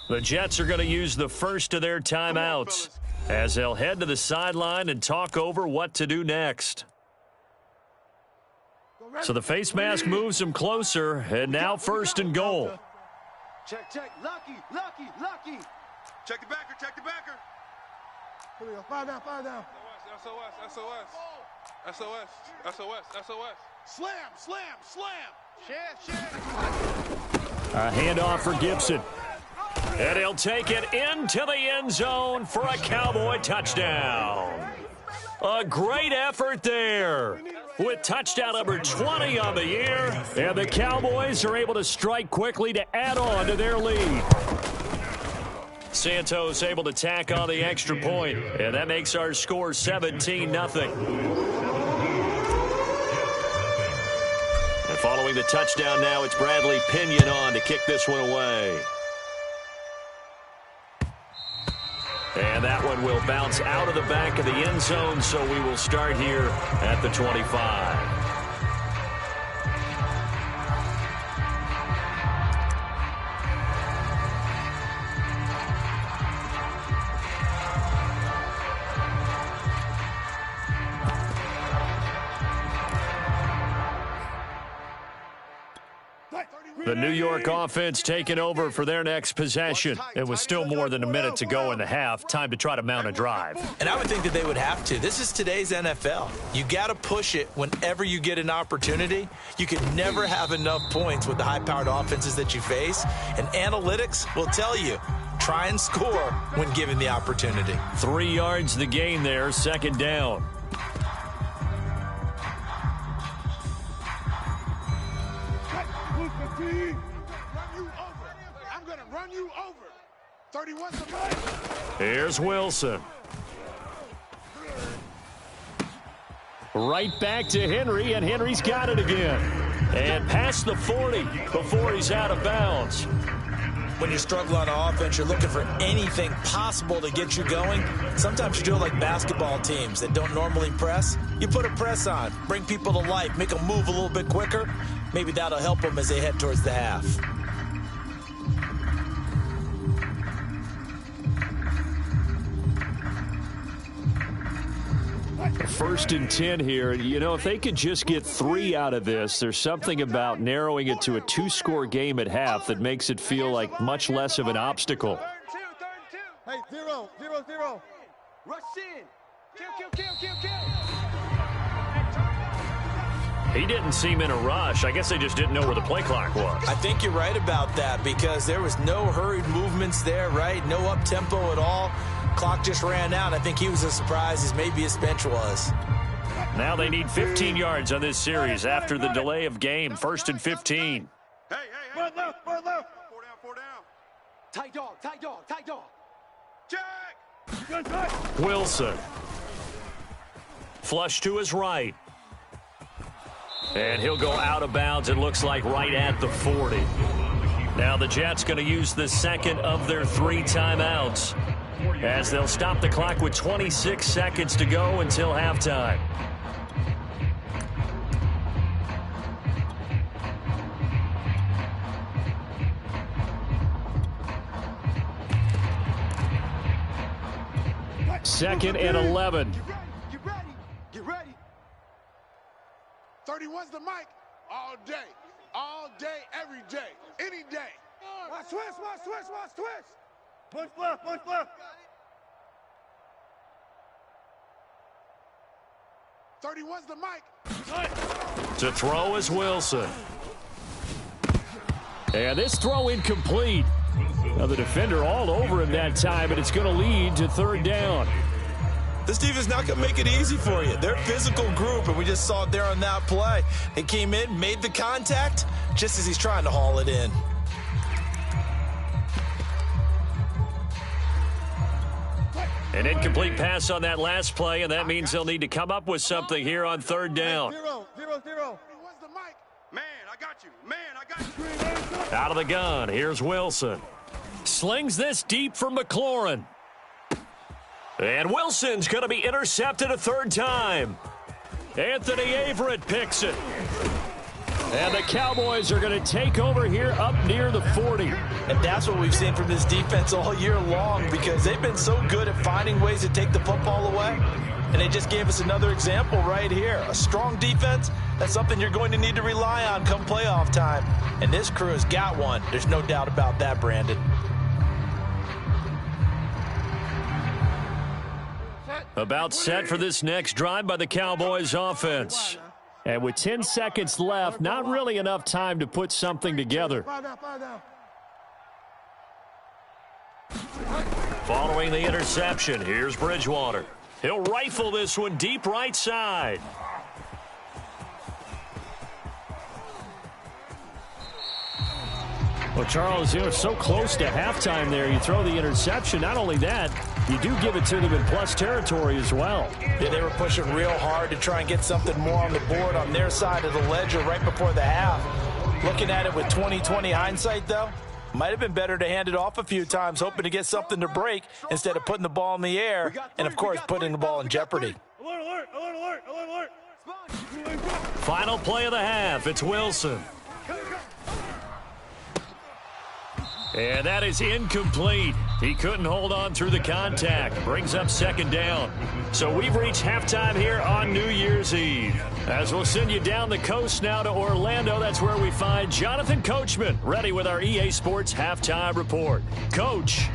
The Jets are going to use the first of their timeouts as they'll head to the sideline and talk over what to do next. So the face mask moves them closer, and now first and goal. Check, lucky. Check the backer. Here we go, fire down. SOS. Slam. Shit. A handoff for Gibson. And he'll take it into the end zone for a Cowboy touchdown. A great effort there with touchdown number 20 on the year. And the Cowboys are able to strike quickly to add on to their lead. Santos able to tack on the extra point, and that makes our score 17-0. And following the touchdown now, it's Bradley Pinion on to kick this one away. And that one will bounce out of the back of the end zone, so we will start here at the 25. The New York offense taking over for their next possession. It was still more than a minute to go in the half. Time to try to mount a drive. And I would think that they would have to. This is today's NFL. You got to push it whenever you get an opportunity. You can never have enough points with the high-powered offenses that you face. And analytics will tell you, try and score when given the opportunity. 3 yards the gain there, second down. I'm going to run you over. 31's the play. Here's Wilson. Right back to Henry, and Henry's got it again. And past the 40 before he's out of bounds. When you struggle on offense, you're looking for anything possible to get you going. Sometimes you do it like basketball teams that don't normally press. You put a press on, bring people to life, make them move a little bit quicker. Maybe that'll help them as they head towards the half. First and 10 here. You know, if they could just get 3 out of this, there's something about narrowing it to a 2-score game at half that makes it feel like much less of an obstacle. Third and 2. Hey, 0. Rush in. Kill. He didn't seem in a rush. I guess they just didn't know where the play clock was. I think you're right about that because there was no hurried movements there, right? No up-tempo at all. Clock just ran out. I think he was as surprised as maybe his bench was. Now they need 15 yards on this series after the delay of game. First and 15. Hey. Four left. 4 down. Tight dog. Jack. Good touch. Wilson. Flush to his right. And he'll go out of bounds, it looks like right at the 40. Now the Jets going to use the second of their 3 timeouts as they'll stop the clock with 26 seconds to go until halftime. Second and 11. Get ready. 31's the mic. All day, every day, any day. Watch twist. Push left. 31's the mic. To throw is Wilson. And this throw incomplete. Now the defender all over him that time, and it's going to lead to third down. This defense not going to make it easy for you. They're a physical group, and we just saw it there on that play. They came in, made the contact, just as he's trying to haul it in. An incomplete pass on that last play, and that means they'll need to come up with something here on third down. 0. 31's the mic. Man, I got you. Out of the gun, here's Wilson. Slings this deep for McLaurin. And Wilson's going to be intercepted a third time. Anthony Averett picks it. And the Cowboys are going to take over here up near the 40. And that's what we've seen from this defense all year long, because they've been so good at finding ways to take the football away. And they just gave us another example right here. A strong defense, that's something you're going to need to rely on come playoff time. And this crew has got one. There's no doubt about that, Brandon. About set for this next drive by the Cowboys offense. And with 10 seconds left, not really enough time to put something together. Following the interception, here's Bridgewater. He'll rifle this one deep right side. Well, Charles, it's so close to halftime there. You throw the interception. Not only that, you do give it to them in plus territory as well. Yeah, they were pushing real hard to try and get something more on the board on their side of the ledger right before the half. Looking at it with 20/20 hindsight, though, might have been better to hand it off a few times, hoping to get something to break instead of putting the ball in the air and, of course, putting the ball in jeopardy. Alert, alert, alert, alert. Final play of the half. It's Wilson. And that is incomplete. He couldn't hold on through the contact. Brings up second down. So we've reached halftime here on New Year's Eve. As we'll send you down the coast now to Orlando, that's where we find Jonathan Coachman, ready with our EA Sports Halftime Report. Coach.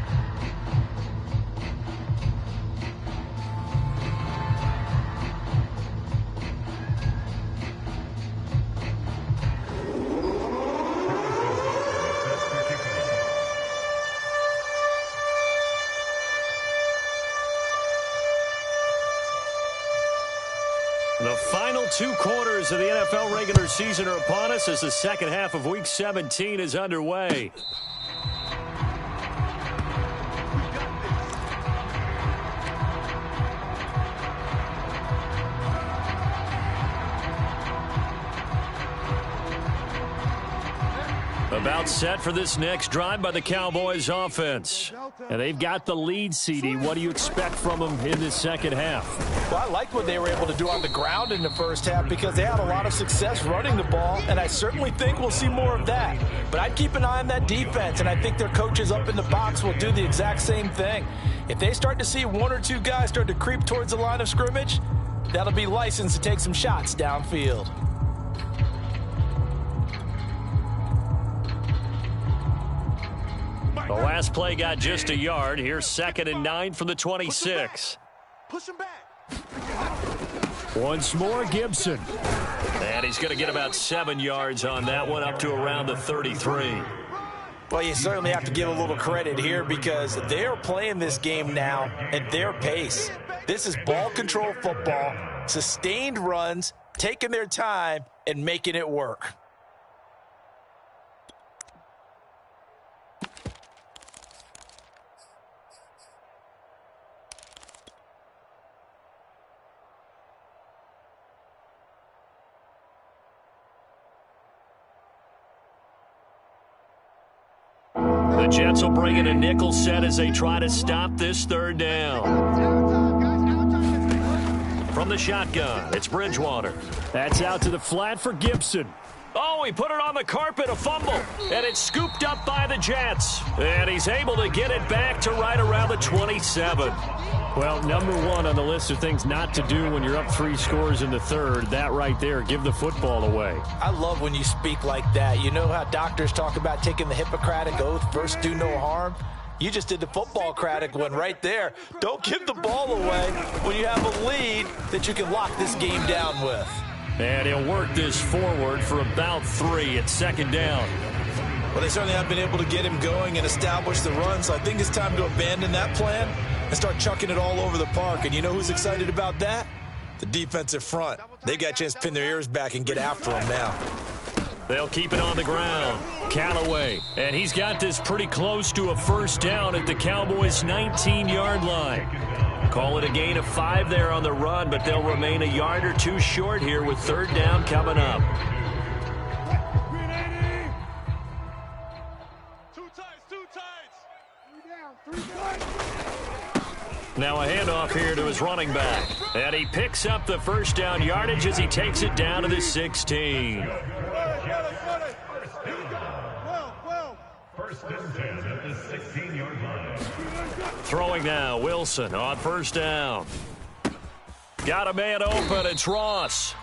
The final 2 quarters of the NFL regular season are upon us as the second half of Week 17 is underway. About set for this next drive by the Cowboys offense. And they've got the lead, CD. What do you expect from them in this second half? Well, I liked what they were able to do on the ground in the first half because they had a lot of success running the ball, and I certainly think we'll see more of that. But I'd keep an eye on that defense, and I think their coaches up in the box will do the exact same thing. If they start to see 1 or 2 guys start to creep towards the line of scrimmage, that'll be licensed to take some shots downfield. The last play got just a yard. Here's 2nd and 9 from the 26. Push him back. Once more, Gibson. And he's going to get about 7 yards on that one, up to around the 33. Well, you certainly have to give a little credit here because they're playing this game now at their pace. This is ball control football, sustained runs, taking their time, and making it work. The Jets will bring in a nickel set as they try to stop this 3rd down. From the shotgun, it's Bridgewater. That's out to the flat for Gibson. Oh, he put it on the carpet, a fumble, and it's scooped up by the Jets. And he's able to get it back to right around the 27. Well, number 1 on the list of things not to do when you're up 3 scores in the 3rd, that right there, give the football away. I love when you speak like that. You know how doctors talk about taking the Hippocratic Oath, first do no harm? You just did the football-cratic one right there. Don't give the ball away when you have a lead that you can lock this game down with. And he'll work this forward for about 3 at 2nd down. Well, they certainly have been able to get him going and establish the run, so I think it's time to abandon that plan and start chucking it all over the park. And you know who's excited about that? The defensive front. They got a chance to pin their ears back and get after him now. They'll keep it on the ground. Callaway. And he's got this pretty close to a 1st down at the Cowboys' 19-yard line. Call it a gain of 5 there on the run, but they'll remain a yard or 2 short here with 3rd down coming up. Too tight. Now a handoff here to his running back. And he picks up the 1st down yardage as he takes it down to the 16. Throwing now, Wilson on first down. Got a man open, it's Ross.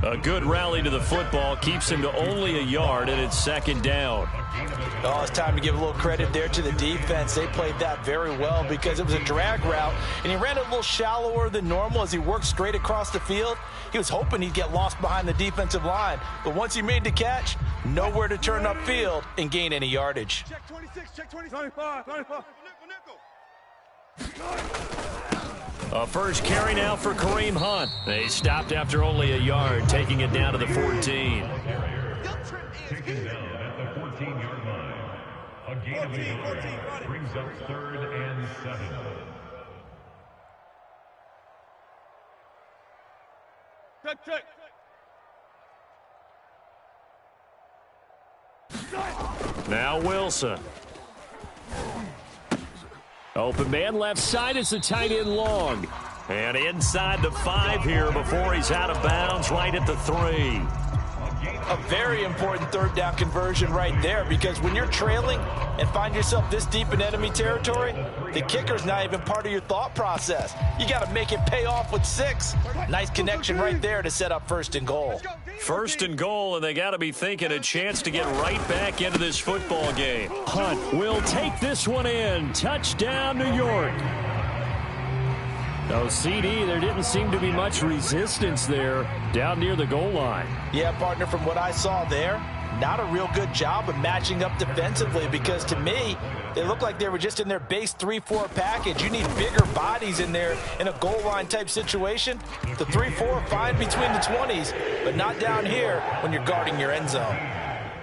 A good rally to the football keeps him to only a yard, and it's second down. Oh, it's time to give a little credit there to the defense. They played that very well because it was a drag route, and he ran a little shallower than normal as he worked straight across the field. He was hoping he'd get lost behind the defensive line, but once he made the catch, nowhere to turn upfield and gain any yardage. Check 26, check 25, 25. A first carry now for Kareem Hunt. They stopped after only a yard, taking it down to the 14. Taken down at the 14-yard line. A gain of 8 yards brings up 3rd and 7. Check. Now Wilson. Open man left side is the tight end Long. And inside the 5 here before he's out of bounds right at the 3. A very important third down conversion right there because when you're trailing and find yourself this deep in enemy territory, the kicker's not even part of your thought process. You got to make it pay off with 6. Nice connection right there to set up 1st and goal. 1st and goal, and they got to be thinking a chance to get right back into this football game. Hunt will take this one in. Touchdown, New York. Oh, CD, there didn't seem to be much resistance there down near the goal line. Yeah, partner, from what I saw there, not a real good job of matching up defensively because to me, they looked like they were just in their base 3-4 package. You need bigger bodies in there in a goal line type situation. The 3-4 fine between the 20s, but not down here when you're guarding your end zone.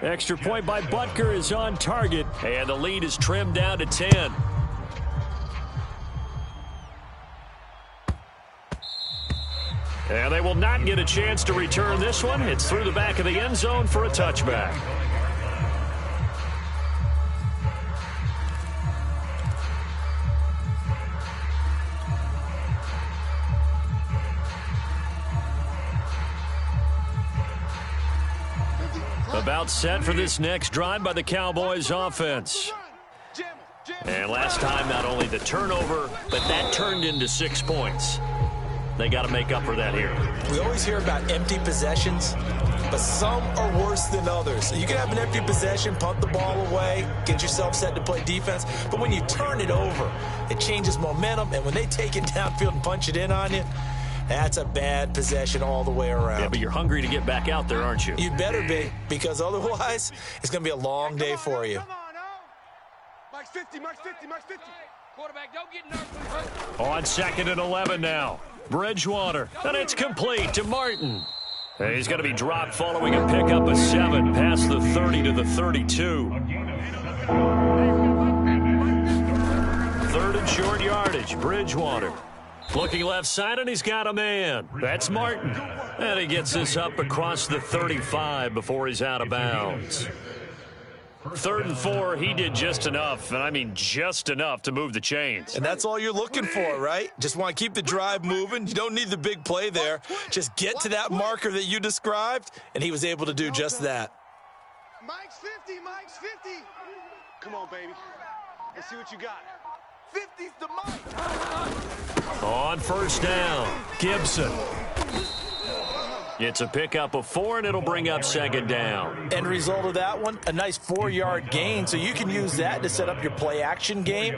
Extra point by Butker is on target, and the lead is trimmed down to 10. And they will not get a chance to return this one. It's through the back of the end zone for a touchback. About set for this next drive by the Cowboys offense. And last time, not only the turnover, but that turned into 6 points. They got to make up for that here. We always hear about empty possessions, but some are worse than others. You can have an empty possession, punt the ball away, get yourself set to play defense, but when you turn it over, it changes momentum, and when they take it downfield and punch it in on you, that's a bad possession all the way around. Yeah, but you're hungry to get back out there, aren't you? You better be, because otherwise, it's going to be a long day for you. Come on, now. Mike's 50, Mike's 50, Mike's 50. Quarterback, don't get nervous. On 2nd and 11 now. Bridgewater, and it's complete to Martin. He's going to be dropped following a pickup of 7 past the 30 to the 32. 3rd and short yardage, Bridgewater. Looking left side, and he's got a man. That's Martin. And he gets this up across the 35 before he's out of bounds. 3rd and 4, he did just enough, and I mean just enough to move the chains. And that's all you're looking for, right? Just want to keep the drive moving. You don't need the big play there. Just get to that marker that you described, and he was able to do just that. Mike's 50, Mike's 50. Come on, baby. Let's see what you got. 50's the Mike. On first down, Gibson. It's a pickup of 4, and it'll bring up 2nd down. End result of that one, a nice 4-yard gain, so you can use that to set up your play-action game,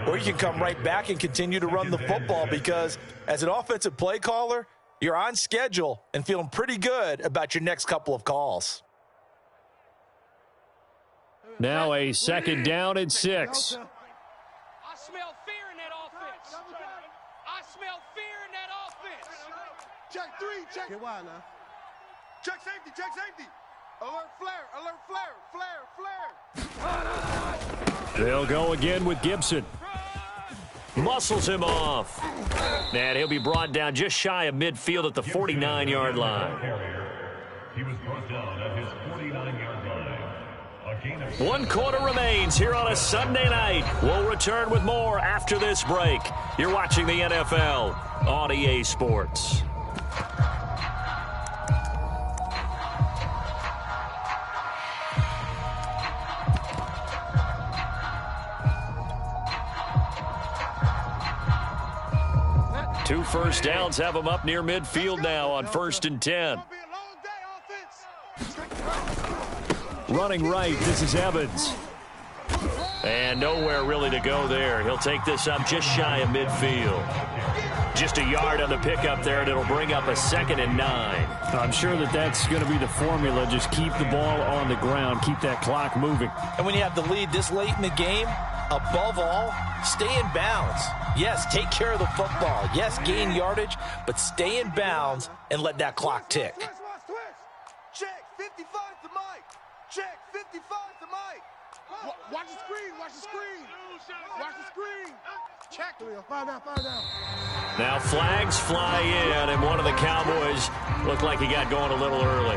or you can come right back and continue to run the football because as an offensive play caller, you're on schedule and feeling pretty good about your next couple of calls. Now a 2nd down and 6. I smell fear in that offense. I smell fear in that offense. Check 3, check. Get wild now. Check safety, check safety. Alert flare, flare. They'll go again with Gibson. Muscles him off. And he'll be brought down just shy of midfield at the 49-yard line. He was brought down at his 49-yard line. A gain of 1 quarter remains here on a Sunday night. We'll return with more after this break. You're watching the NFL on EA Sports. 2 first downs have them up near midfield now on 1st and 10. Gonna be a long day, offense. Running right, this is Evans. And nowhere really to go there. He'll take this up just shy of midfield. Just a yard on the pickup there, and it'll bring up a 2nd and 9. I'm sure that's going to be the formula. Just keep the ball on the ground. Keep that clock moving. And when you have the lead this late in the game, above all, stay in bounds. Yes, take care of the football. Yes, gain yardage, but stay in bounds and let that clock tick. Twist. Check, 55 to Mike. Check, 55 to Mike. Watch the screen, watch the screen. Watch the screen. Check. 5 down. Now flags fly in, and one of the Cowboys looked like he got going a little early.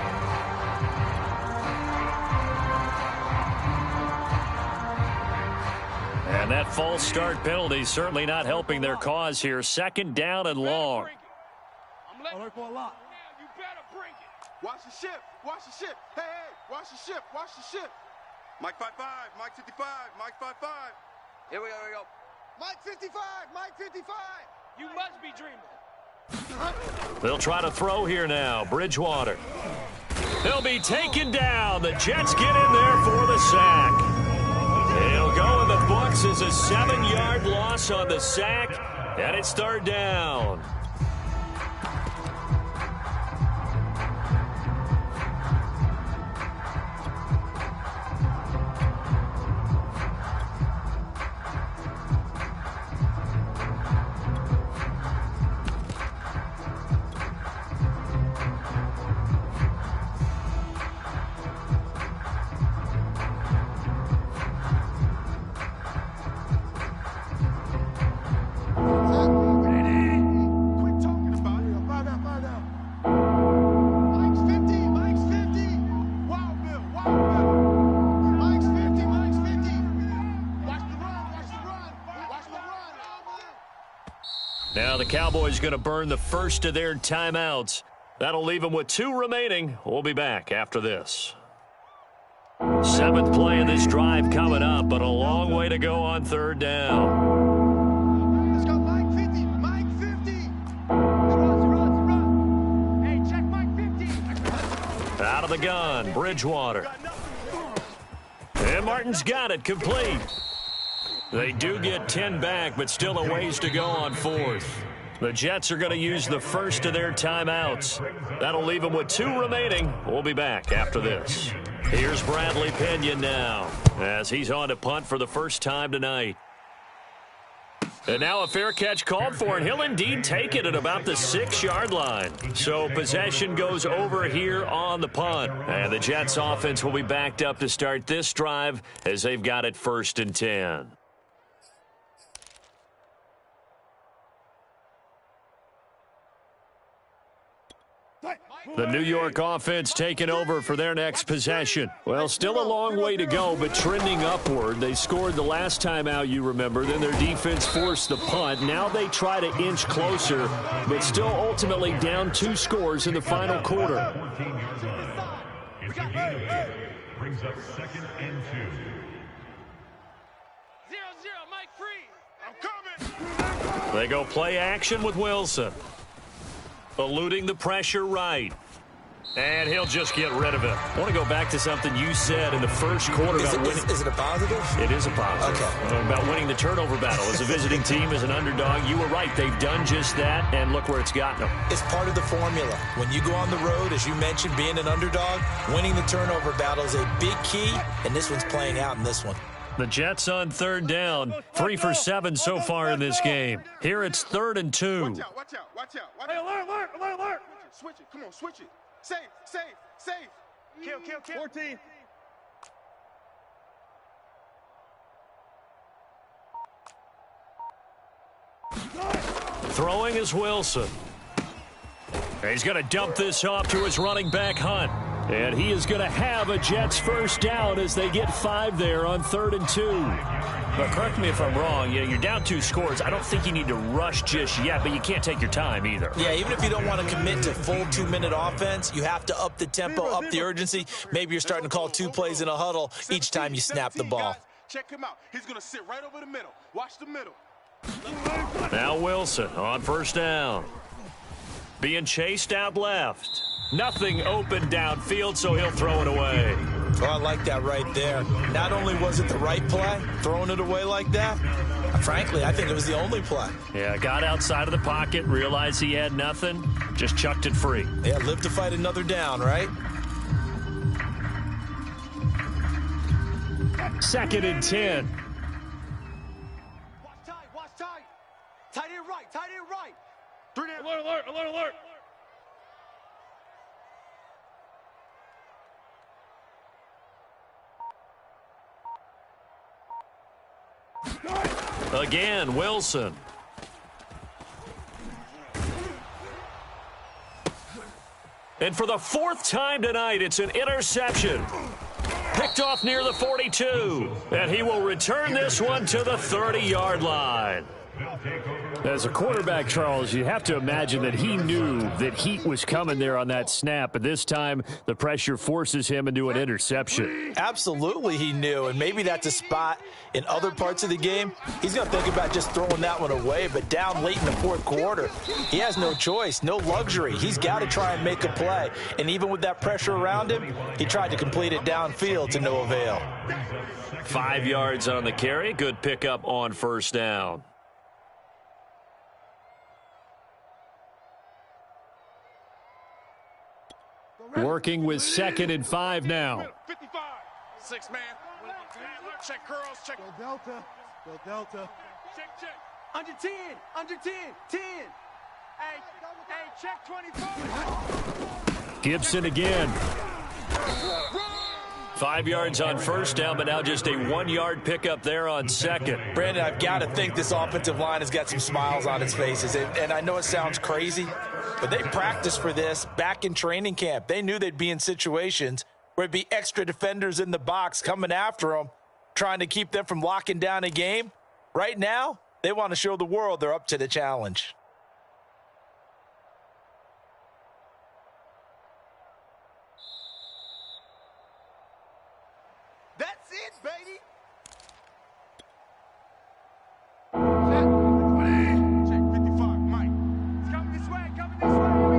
And that false start penalty certainly not helping their cause here. 2nd down and long. I'm letting you for a lot. You better bring it. Watch the ship. Hey, watch the ship. Mike 5-5, Mike 55, Mike 5-5. Here we go. Mike 55. You must be dreaming. They'll try to throw here now. Bridgewater. They'll be taken down. The Jets get in there for the sack. It'll go in the books as a 7-yard loss on the sack, and it's 3rd down. Now the Cowboys going to burn the first of their timeouts. That'll leave them with 2 remaining. We'll be back after this. 7th play of this drive coming up, but a long way to go on 3rd down. Let's go, Mike 50. Run. Hey, check Mike 50. Out of the gun, Bridgewater. And Martin's got it, complete. They do get 10 back, but still a ways to go on 4th. The Jets are going to use the first of their timeouts. That'll leave them with 2 remaining. We'll be back after this. Here's Bradley Pinion now, as he's on to punt for the first time tonight. And now a fair catch called for, and he'll indeed take it at about the 6-yard line. So possession goes over here on the punt. And the Jets offense will be backed up to start this drive as they've got it 1st and 10. The New York offense taking over for their next possession. Well, still a long way to go, but trending upward. They scored the last time out, you remember. Then their defense forced the punt. Now they try to inch closer, but still ultimately down 2 scores in the final quarter. It's a gain of 8. Brings up 2nd and 2. 0-0, Mike free. I'm coming. They go play action with Wilson. Eluding the pressure right. And he'll just get rid of it. I want to go back to something you said in the first quarter about winning. Is it a positive? It is a positive. Okay. About winning the turnover battle. As a visiting team, as an underdog, you were right. They've done just that, and look where it's gotten them. It's part of the formula. When you go on the road, as you mentioned, being an underdog, winning the turnover battle is a big key, and this one's playing out in this one. The Jets on 3rd down. 3 for 7 so far in this game. Here it's 3rd and 2. Watch out. Hey, alert. Switch it. Come on, switch it. Safe. Kill. 14. Throwing is Wilson. He's going to dump this off to his running back, Hunt. And he is going to have a Jets first down as they get 5 there on 3rd and 2. But correct me if I'm wrong. You're down 2 scores. I don't think you need to rush just yet, but you can't take your time either. Yeah, even if you don't want to commit to full 2-minute offense, you have to up the tempo, up the urgency. Maybe you're starting to call 2 plays in a huddle each time you snap the ball. Check him out. He's going to sit right over the middle. Watch the middle. Now Wilson on first down. Being chased out left. Nothing open downfield, so he'll throw it away. Oh, I like that right there. Not only was it the right play, throwing it away like that, frankly, I think it was the only play. Yeah, got outside of the pocket, realized he had nothing, just chucked it free. Yeah, live to fight another down, right? 2nd and 10. Watch tight. Tight end right. 3 down. Alert. Again, Wilson. And for the 4th time tonight, it's an interception. Picked off near the 42. And he will return this one to the 30-yard line. As a quarterback, Charles, you have to imagine that he knew that heat was coming there on that snap, but this time the pressure forces him into an interception. Absolutely he knew, and maybe that's a spot in other parts of the game. He's going to think about just throwing that one away, but down late in the 4th quarter, he has no choice, no luxury. He's got to try and make a play, and even with that pressure around him, he tried to complete it downfield to no avail. 5 yards on the carry. Good pickup on first down. Working with 2nd and 5 now. 55. 6 man. Check curls. Check. Go Delta. Check. Under 10. 10. Hey, check 24. Gibson again. 5 yards on first down, but now just a 1-yard pickup there on 2nd. Brandon, I've got to think this offensive line has got some smiles on its faces. And I know it sounds crazy, but they practiced for this back in training camp. They knew they'd be in situations where it'd be extra defenders in the box coming after them, trying to keep them from locking down a game. Right now, they want to show the world they're up to the challenge. That's it, baby. Check 55. Mike. It's coming this way. Here we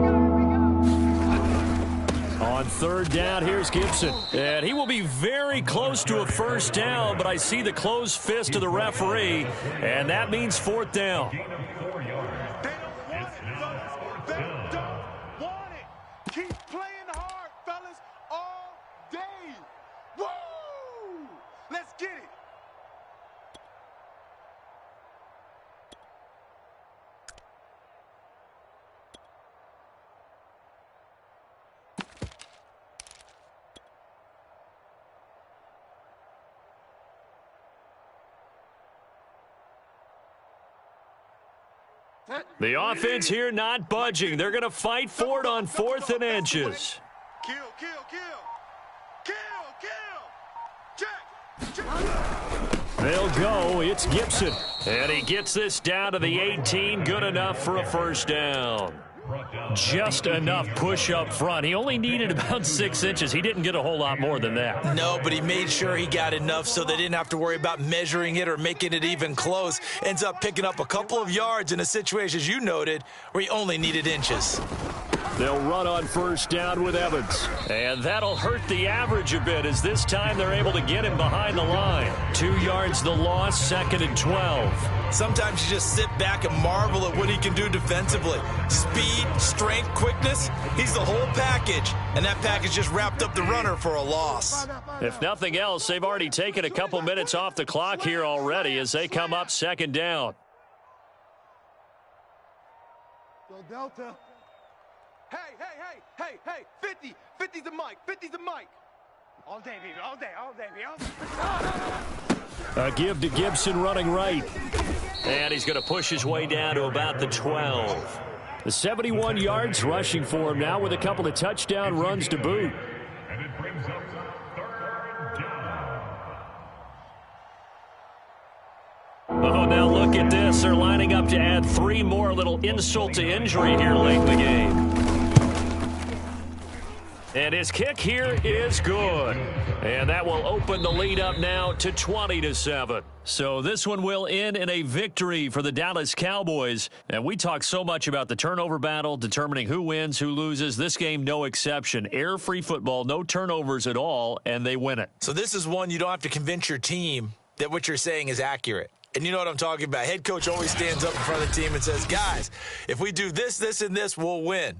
go. On 3rd down, here's Gibson. And he will be very close to a first down, but I see the closed fist of the referee, and that means 4th down. They don't want it. Keep playing hard, fellas, all day. Woo! Let's get it. The offense here not budging. They're going to fight for it on 4th and inches. Kill. Check. They'll go. It's Gibson. And he gets this down to the 18. Good enough for a first down. Just enough push up front. He only needed about 6 inches. He didn't get a whole lot more than that. No, but he made sure he got enough so they didn't have to worry about measuring it or making it even close. Ends up picking up a couple of yards in a situation, as you noted, where he only needed inches. They'll run on first down with Evans. And that'll hurt the average a bit, as this time they're able to get him behind the line. 2 yards the loss, 2nd and 12. Sometimes you just sit back and marvel at what he can do defensively. Speed, strength, quickness, he's the whole package. And that package just wrapped up the runner for a loss. If nothing else, they've already taken a couple minutes off the clock here already as they come up 2nd down. Go Delta. Hey. 50's the mic. All day, baby. A give to Gibson running right. And he's going to push his way down to about the 12. The 71 yards rushing for him now with a couple of touchdown runs to boot. And it brings up 3rd down. Oh, now look at this. They're lining up to add 3 more. Little insult to injury here late in the game. And his kick here is good. And that will open the lead up now to 20-7. So this one will end in a victory for the Dallas Cowboys. And we talk so much about the turnover battle, determining who wins, who loses. This game, no exception. Air-free football, no turnovers at all, and they win it. So this is one you don't have to convince your team that what you're saying is accurate. And you know what I'm talking about. Head coach always stands up in front of the team and says, guys, if we do this, this, and this, we'll win.